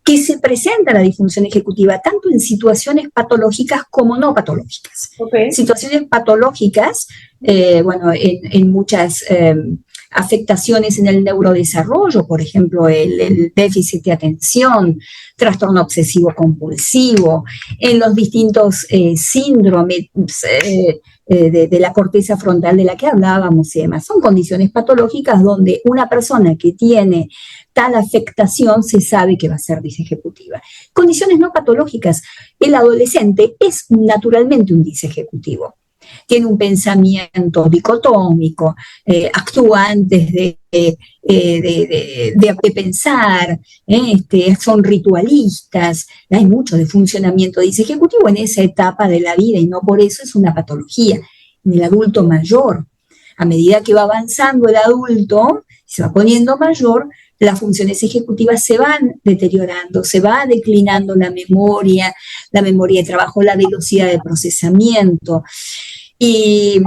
que se presenta la disfunción ejecutiva tanto en situaciones patológicas como no patológicas. Okay. Situaciones patológicas, en muchas afectaciones en el neurodesarrollo, por ejemplo, el déficit de atención, trastorno obsesivo compulsivo, en los distintos síndromes de la corteza frontal de la que hablábamos y demás. Son condiciones patológicas donde una persona que tiene tal afectación se sabe que va a ser disejecutiva. Condiciones no patológicas, el adolescente es naturalmente un disejecutivo. Tiene un pensamiento dicotómico, actúa antes de pensar, son ritualistas, hay mucho de funcionamiento disejecutivo en esa etapa de la vida y no por eso es una patología. En el adulto mayor, a medida que va avanzando el adulto, se va poniendo mayor, las funciones ejecutivas se van deteriorando, se va declinando la memoria de trabajo, la velocidad de procesamiento. Y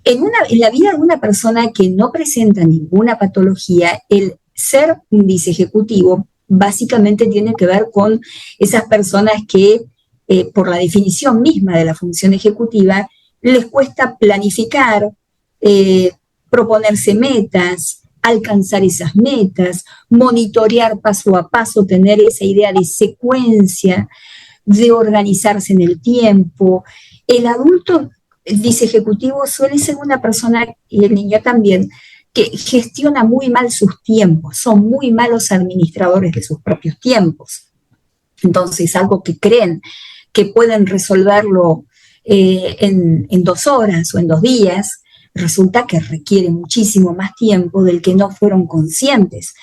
en la vida de una persona que no presenta ninguna patología, el ser un disejecutivo básicamente tiene que ver con esas personas que, por la definición misma de la función ejecutiva, les cuesta planificar, proponerse metas, alcanzar esas metas, monitorear paso a paso, tener esa idea de secuencia, de organizarse en el tiempo. El adulto disejecutivo suele ser una persona, y el niño también, que gestiona muy mal sus tiempos, son muy malos administradores de sus propios tiempos. Entonces, algo que creen que pueden resolverlo en 2 horas o en 2 días, resulta que requiere muchísimo más tiempo del que no fueron conscientes.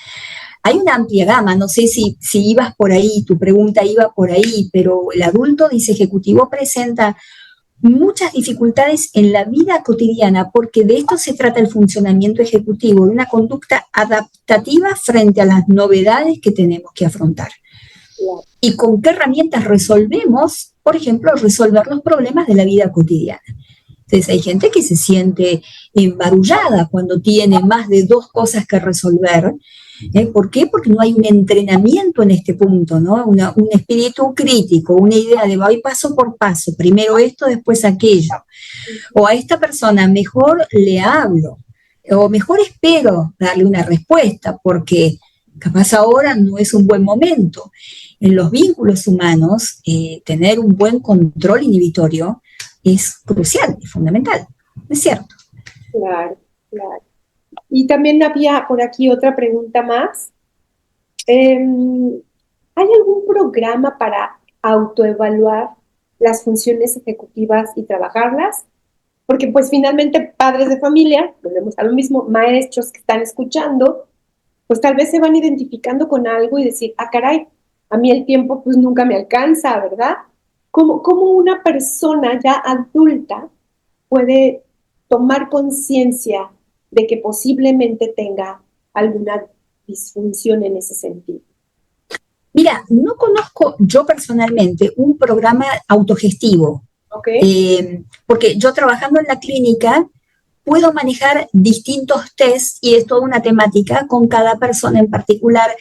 Hay una amplia gama, no sé si ibas por ahí, tu pregunta iba por ahí, pero el adulto disejecutivo presenta muchas dificultades en la vida cotidiana porque de esto se trata el funcionamiento ejecutivo, de una conducta adaptativa frente a las novedades que tenemos que afrontar. ¿Y con qué herramientas resolvemos? Por ejemplo, resolver los problemas de la vida cotidiana. Entonces hay gente que se siente embarullada cuando tiene más de 2 cosas que resolver. ¿Por qué? Porque no hay un entrenamiento en este punto, ¿no? Un espíritu crítico, una idea de voy paso por paso, primero esto, después aquello. O a esta persona mejor le hablo, o mejor espero darle una respuesta, porque capaz ahora no es un buen momento. En los vínculos humanos, tener un buen control inhibitorio es crucial, es fundamental, ¿es cierto? Claro, claro. Y también había por aquí otra pregunta más. ¿Hay algún programa para autoevaluar las funciones ejecutivas y trabajarlas? Porque pues finalmente padres de familia, volvemos a lo mismo, maestros que están escuchando, pues tal vez se van identificando con algo y decir, ah, caray, a mí el tiempo pues nunca me alcanza, ¿verdad? ¿Cómo una persona ya adulta puede tomar conciencia de que posiblemente tenga alguna disfunción en ese sentido? Mira, no conozco yo personalmente un programa autogestivo, Okay. porque yo trabajando en la clínica puedo manejar distintos tests y es toda una temática con cada persona en particular,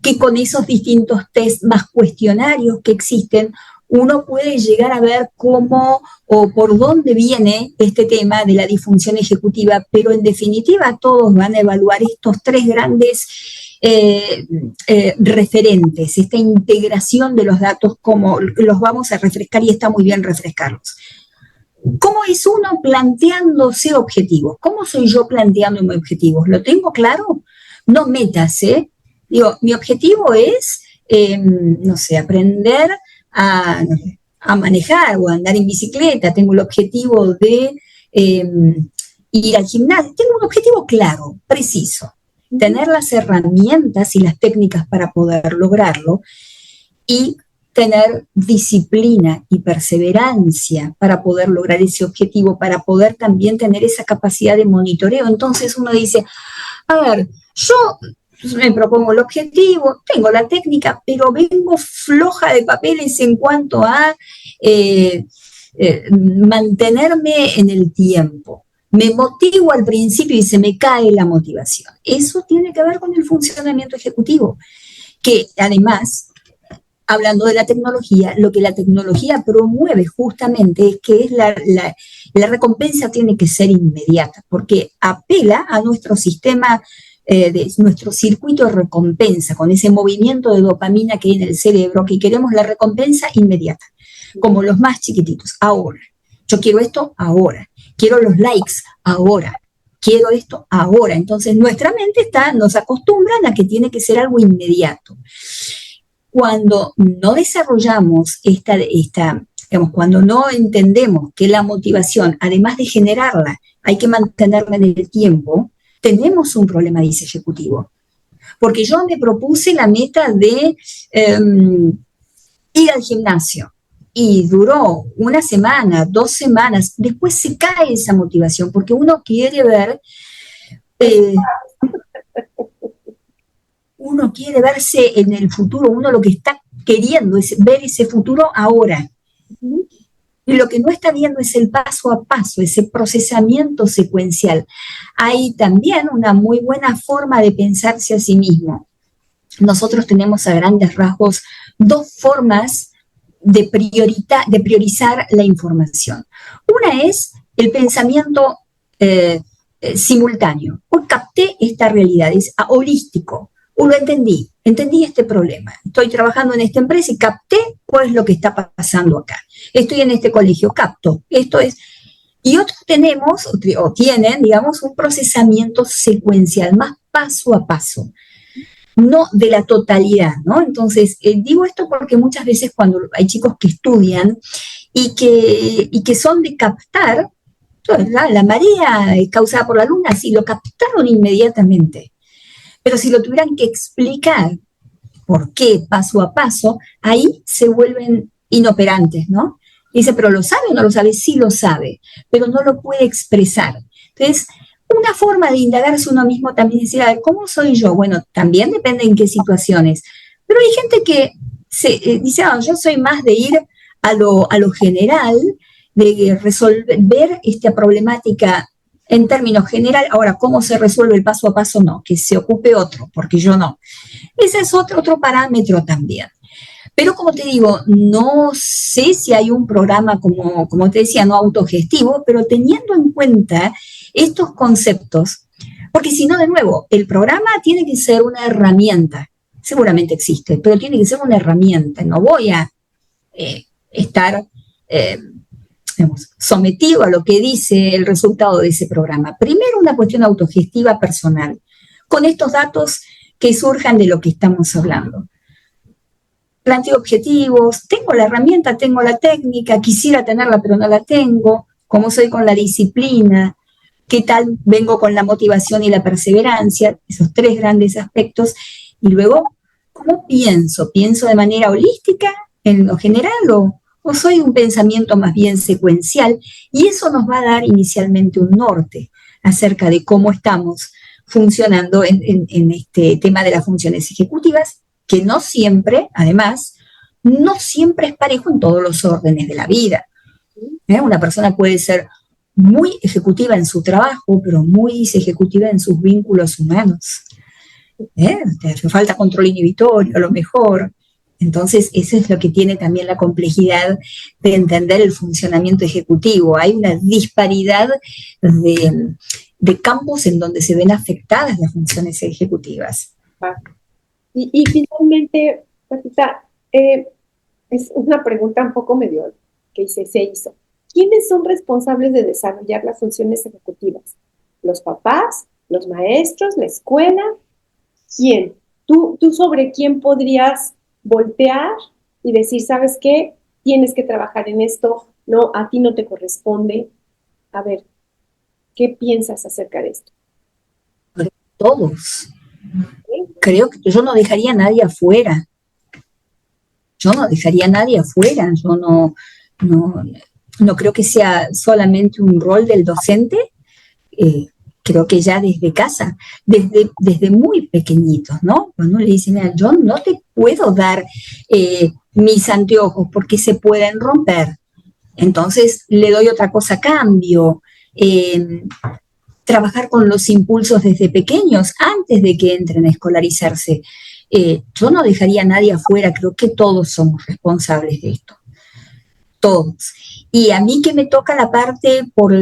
que con esos distintos tests más cuestionarios que existen, uno puede llegar a ver cómo o por dónde viene este tema de la disfunción ejecutiva, pero en definitiva todos van a evaluar estos 3 grandes referentes, esta integración de los datos, como los vamos a refrescar y está muy bien refrescarlos. ¿Cómo es uno planteándose objetivos? ¿Cómo soy yo planteándome objetivos? ¿Lo tengo claro? No metas, ¿eh? Digo, mi objetivo es, no sé, aprender a manejar o a andar en bicicleta. Tengo el objetivo de ir al gimnasio. Tengo un objetivo claro, preciso. Tener las herramientas y las técnicas para poder lograrlo y tener disciplina y perseverancia para poder lograr ese objetivo, para poder también tener esa capacidad de monitoreo. Entonces uno dice, a ver, yo me propongo el objetivo, tengo la técnica, pero vengo floja de papeles en cuanto a mantenerme en el tiempo. Me motivo al principio y se me cae la motivación. Eso tiene que ver con el funcionamiento ejecutivo, que además, hablando de la tecnología, lo que la tecnología promueve justamente es que la recompensa tiene que ser inmediata, porque apela a nuestro sistema, de nuestro circuito de recompensa, con ese movimiento de dopamina que hay en el cerebro, que queremos la recompensa inmediata, como los más chiquititos, ahora. Yo quiero esto ahora, quiero los likes ahora, quiero esto ahora. Entonces nuestra mente nos acostumbran a que tiene que ser algo inmediato. Cuando no desarrollamos digamos, cuando no entendemos que la motivación, además de generarla, hay que mantenerla en el tiempo, tenemos un problema, dice ejecutivo. Porque yo me propuse la meta de ir al gimnasio y duró una semana, 2 semanas, después se cae esa motivación porque uno quiere ver, uno quiere verse en el futuro, uno lo que está queriendo es ver ese futuro ahora. Y lo que no está viendo es el paso a paso, ese procesamiento secuencial. Hay también una muy buena forma de pensarse a sí mismo. Nosotros tenemos a grandes rasgos 2 formas de priorizar la información. Una es el pensamiento simultáneo. Hoy capté esta realidad, es holístico. Lo entendí este problema. Estoy trabajando en esta empresa y capté cuál es lo que está pasando acá. Estoy en este colegio, capto. Esto es. Y otros tenemos, o tienen, digamos, un procesamiento secuencial, más paso a paso, no de la totalidad, ¿no? Entonces, digo esto porque muchas veces cuando hay chicos que estudian y que son de captar, la marea causada por la luna, sí, lo captaron inmediatamente. Pero si lo tuvieran que explicar por qué paso a paso, ahí se vuelven inoperantes, ¿no? Y dice, ¿pero lo sabe o no lo sabe? Sí lo sabe, pero no lo puede expresar. Entonces, una forma de indagarse uno mismo también es decir, a ver, ¿cómo soy yo? Bueno, también depende en qué situaciones. Pero hay gente que dice, yo soy más de ir a lo general, de resolver esta problemática en términos general. Ahora, ¿cómo se resuelve el paso a paso? No, que se ocupe otro, porque yo no. Ese es otro parámetro también. Pero como te digo, no sé si hay un programa, como te decía, no autogestivo, pero teniendo en cuenta estos conceptos, porque si no, de nuevo, el programa tiene que ser una herramienta, seguramente existe, pero tiene que ser una herramienta, no voy a estar digamos, sometido a lo que dice el resultado de ese programa. Primero, una cuestión autogestiva personal, con estos datos que surjan de lo que estamos hablando. Planteo objetivos, tengo la herramienta, tengo la técnica, quisiera tenerla pero no la tengo, cómo soy con la disciplina, qué tal vengo con la motivación y la perseverancia, esos 3 grandes aspectos, y luego, ¿cómo pienso? ¿Pienso de manera holística, en lo general, o soy un pensamiento más bien secuencial? Y eso nos va a dar inicialmente un norte acerca de cómo estamos funcionando en este tema de las funciones ejecutivas, que no siempre, además, no siempre es parejo en todos los órdenes de la vida. Una persona puede ser muy ejecutiva en su trabajo, pero muy ejecutiva en sus vínculos humanos. Te falta control inhibitorio, a lo mejor. Entonces, eso es lo que tiene también la complejidad de entender el funcionamiento ejecutivo. Hay una disparidad de campos en donde se ven afectadas las funciones ejecutivas. Y finalmente, Patita, es una pregunta un poco medio que se hizo. ¿Quiénes son responsables de desarrollar las funciones ejecutivas? ¿Los papás? ¿Los maestros? ¿La escuela? ¿Quién? ¿Tú sobre quién podrías voltear y decir, ¿sabes qué? Tienes que trabajar en esto, no, a ti no te corresponde? A ver, ¿qué piensas acerca de esto? Todos. Creo que yo no dejaría a nadie afuera. Yo no creo que sea solamente un rol del docente. creo que ya desde casa, desde muy pequeñitos, ¿no? Cuando le dicen, mira, yo no te puedo dar mis anteojos porque se pueden romper, entonces le doy otra cosa a cambio. Trabajar con los impulsos desde pequeños, antes de que entren a escolarizarse. Yo no dejaría a nadie afuera, creo que todos somos responsables de esto, todos. Y a mí que me toca la parte por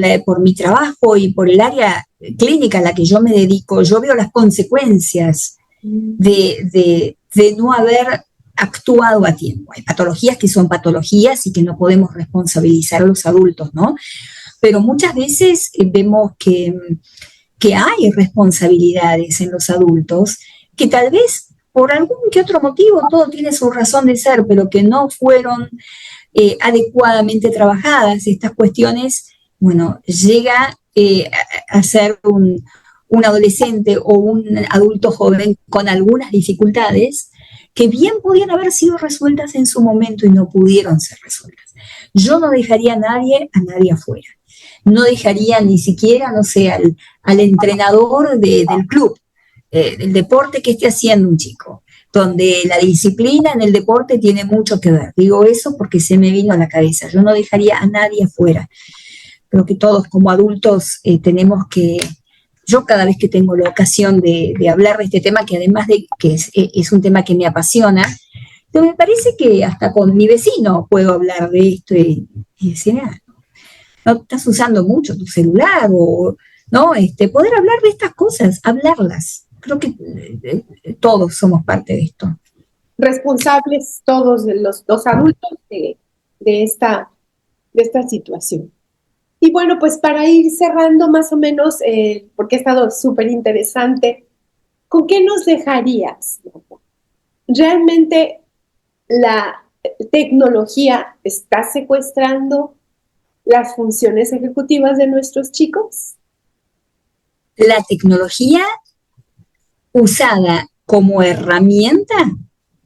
mi trabajo y por el área clínica a la que yo me dedico, yo veo las consecuencias de no haber actuado a tiempo. Hay patologías que son patologías y que no podemos responsabilizar a los adultos, ¿no? Pero muchas veces vemos que hay responsabilidades en los adultos que tal vez por algún que otro motivo, todo tiene su razón de ser, pero que no fueron adecuadamente trabajadas. Estas cuestiones, bueno, llega a ser un adolescente o un adulto joven con algunas dificultades que bien podían haber sido resueltas en su momento y no pudieron ser resueltas. Yo no dejaría a nadie afuera. No dejaría ni siquiera, no sé, al entrenador del club, del deporte que esté haciendo un chico, donde la disciplina en el deporte tiene mucho que ver. Digo eso porque se me vino a la cabeza. Yo no dejaría a nadie afuera. Creo que todos como adultos tenemos que... Yo cada vez que tengo la ocasión de hablar de este tema, que además de que es un tema que me apasiona, pero me parece que hasta con mi vecino puedo hablar de esto y decir, no estás usando mucho tu celular o no, poder hablar de estas cosas, hablarlas. Creo que todos somos parte de esto. Responsables todos de los adultos de esta situación. Y bueno, pues para ir cerrando más o menos, porque ha estado súper interesante, ¿con qué nos dejarías? ¿Realmente la tecnología está secuestrando las funciones ejecutivas de nuestros chicos? La tecnología usada como herramienta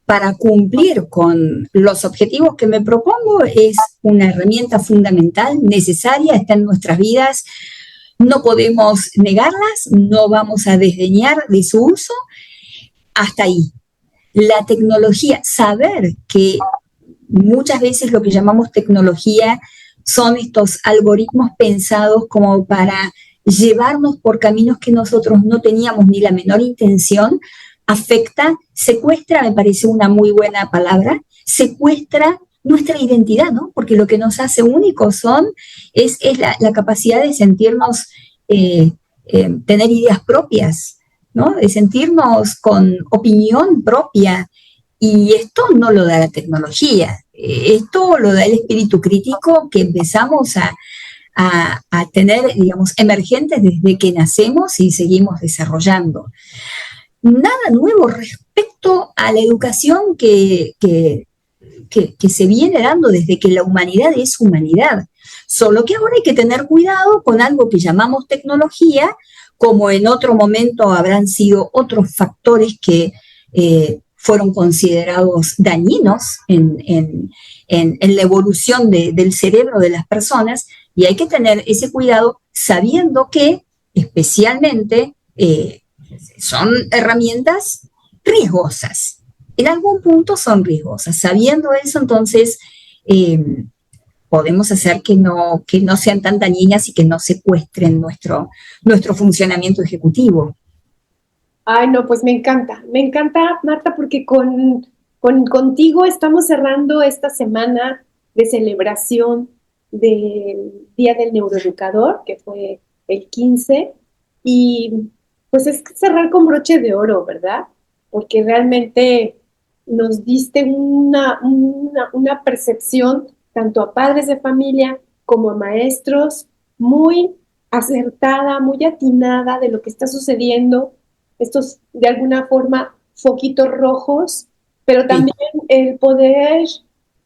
para cumplir con los objetivos que me propongo es una herramienta fundamental, necesaria, está en nuestras vidas, no podemos negarlas, no vamos a desdeñar de su uso, hasta ahí. La tecnología, saber que muchas veces lo que llamamos tecnología son estos algoritmos pensados como para llevarnos por caminos que nosotros no teníamos ni la menor intención, afecta, secuestra, me parece una muy buena palabra, secuestra nuestra identidad, ¿no? Porque lo que nos hace únicos es la capacidad de sentirnos, tener ideas propias, ¿no? De sentirnos con opinión propia. Y esto no lo da la tecnología, esto lo da el espíritu crítico que empezamos a tener, digamos, emergentes desde que nacemos y seguimos desarrollando. Nada nuevo respecto a la educación que se viene dando desde que la humanidad es humanidad. Solo que ahora hay que tener cuidado con algo que llamamos tecnología, como en otro momento habrán sido otros factores que fueron considerados dañinos en la evolución del cerebro de las personas, y hay que tener ese cuidado sabiendo que especialmente son herramientas riesgosas. En algún punto son riesgosas. Sabiendo eso, entonces podemos hacer que no sean tan dañinas y que no secuestren nuestro funcionamiento ejecutivo. Ay, no, pues me encanta, Marta, porque contigo estamos cerrando esta semana de celebración del Día del Neuroeducador, que fue el 15, y pues es cerrar con broche de oro, ¿verdad? Porque realmente nos diste una percepción, tanto a padres de familia como a maestros, muy acertada, muy atinada de lo que está sucediendo, estos de alguna forma foquitos rojos, pero también el poder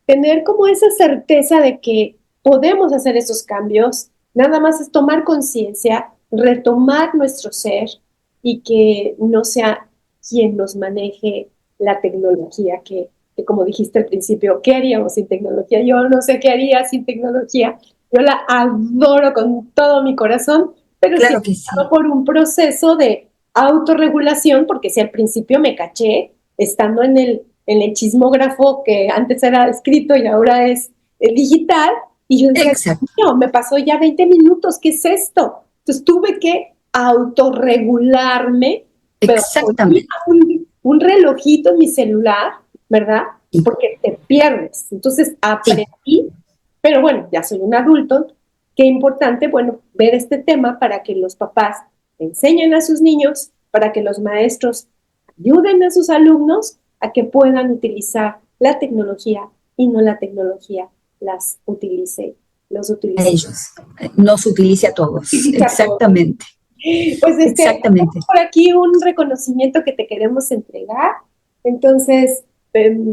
tener como esa certeza de que podemos hacer esos cambios, nada más es tomar conciencia, retomar nuestro ser y que no sea quien nos maneje la tecnología, que como dijiste al principio, ¿qué haríamos sin tecnología? Yo no sé qué haría sin tecnología, yo la adoro con todo mi corazón, pero sí he claro que sí. pasado por un proceso de autorregulación, porque si al principio me caché estando en el chismógrafo que antes era escrito y ahora es digital, y yo decía, Exacto, no, me pasó ya 20 minutos, ¿qué es esto? Entonces tuve que autorregularme, pero ponía exactamente. un relojito en mi celular, ¿verdad? Sí, Porque te pierdes. Entonces sí, aprendí, pero bueno, ya soy un adulto. Qué importante, bueno, ver este tema para que los papás enseñen a sus niños, para que los maestros ayuden a sus alumnos a que puedan utilizar la tecnología y no la tecnología las utilice, los a utilice, ellos. Nos utilice a todos. utilice a todos. Exactamente, Pues exactamente. por aquí un reconocimiento que te queremos entregar. Entonces,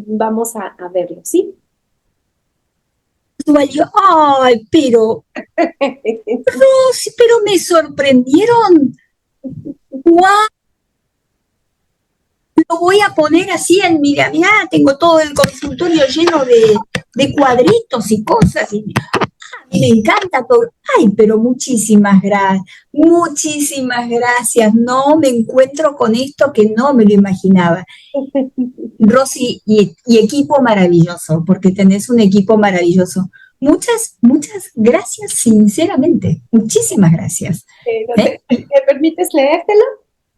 vamos a verlo, ¿sí? Valió, ay, Rosy, pero me sorprendieron. ¡Guau! Lo voy a poner así en, mira, mira, tengo todo el consultorio lleno de cuadritos y cosas. Y me encanta todo. Ay, pero muchísimas gracias. No me encuentro con esto que no me lo imaginaba. Rosy, y equipo maravilloso, porque tenés un equipo maravilloso. Muchas gracias, sinceramente. Muchísimas gracias. ¿No ¿Eh? te permites leértelo?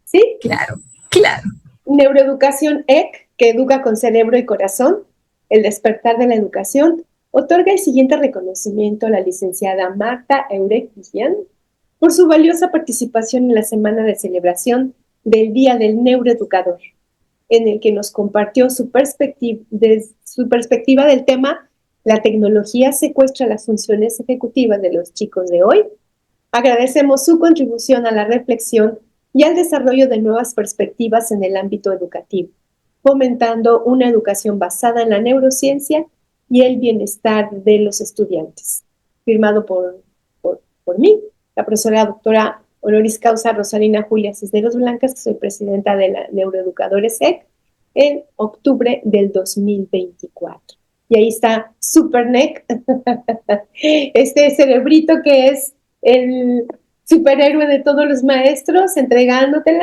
¿Sí? Claro, claro. Neuroeducación EC, que educa con cerebro y corazón, el despertar de la educación, otorga el siguiente reconocimiento a la licenciada Marta Eurek Guillén por su valiosa participación en la semana de celebración del Día del Neuroeducador, en el que nos compartió su perspectiva del tema "La tecnología secuestra las funciones ejecutivas de los chicos de hoy". Agradecemos su contribución a la reflexión y al desarrollo de nuevas perspectivas en el ámbito educativo, fomentando una educación basada en la neurociencia y el bienestar de los estudiantes. Firmado por mí, la profesora doctora honoris causa Rosalina Julia Cisneros Blancas, que soy presidenta de la Neuroeducadores EC, en octubre del 2024. Y ahí está SuperNEC, este cerebrito que es el superhéroe de todos los maestros, entregándote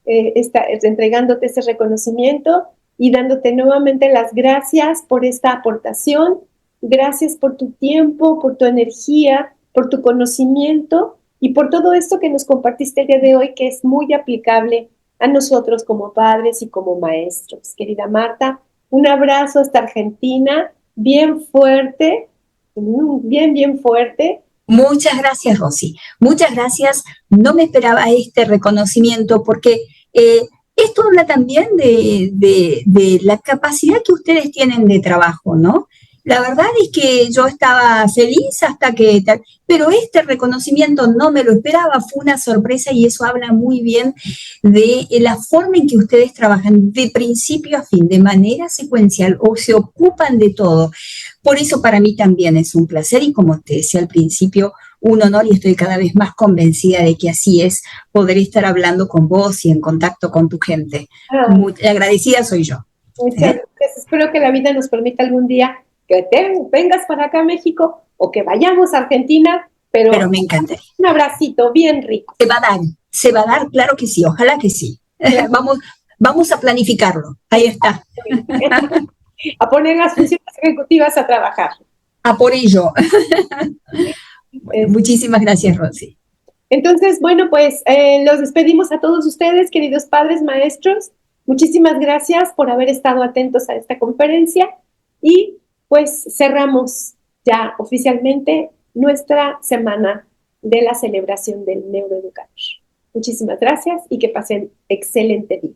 ese reconocimiento y dándote nuevamente las gracias por esta aportación. Gracias por tu tiempo, por tu energía, por tu conocimiento y por todo esto que nos compartiste el día de hoy, que es muy aplicable a nosotros como padres y como maestros. Querida Marta, un abrazo hasta Argentina, bien fuerte, bien fuerte. Muchas gracias, Rosy. Muchas gracias. No me esperaba este reconocimiento porque esto habla también de la capacidad que ustedes tienen de trabajo, ¿no? La verdad es que yo estaba feliz hasta que, pero este reconocimiento no me lo esperaba, fue una sorpresa y eso habla muy bien de la forma en que ustedes trabajan de principio a fin, de manera secuencial o se ocupan de todo. Por eso para mí también es un placer y como te decía al principio, un honor y estoy cada vez más convencida de que así es poder estar hablando con vos y en contacto con tu gente. Muy agradecida soy yo. Muchas gracias. Espero que la vida nos permita algún día que vengas para acá a México o que vayamos a Argentina, Pero pero me encantaría. un abracito bien rico. Se va a dar, claro que sí, ojalá que sí. Claro. Vamos a planificarlo. Ahí está. A poner las funciones ejecutivas a trabajar. A por ello. Bueno, Es, muchísimas gracias, Rosy. Entonces, bueno, pues los despedimos a todos ustedes, queridos padres, maestros. Muchísimas gracias por haber estado atentos a esta conferencia y pues cerramos ya oficialmente nuestra semana de la celebración del neuroeducador. Muchísimas gracias y que pasen excelente día.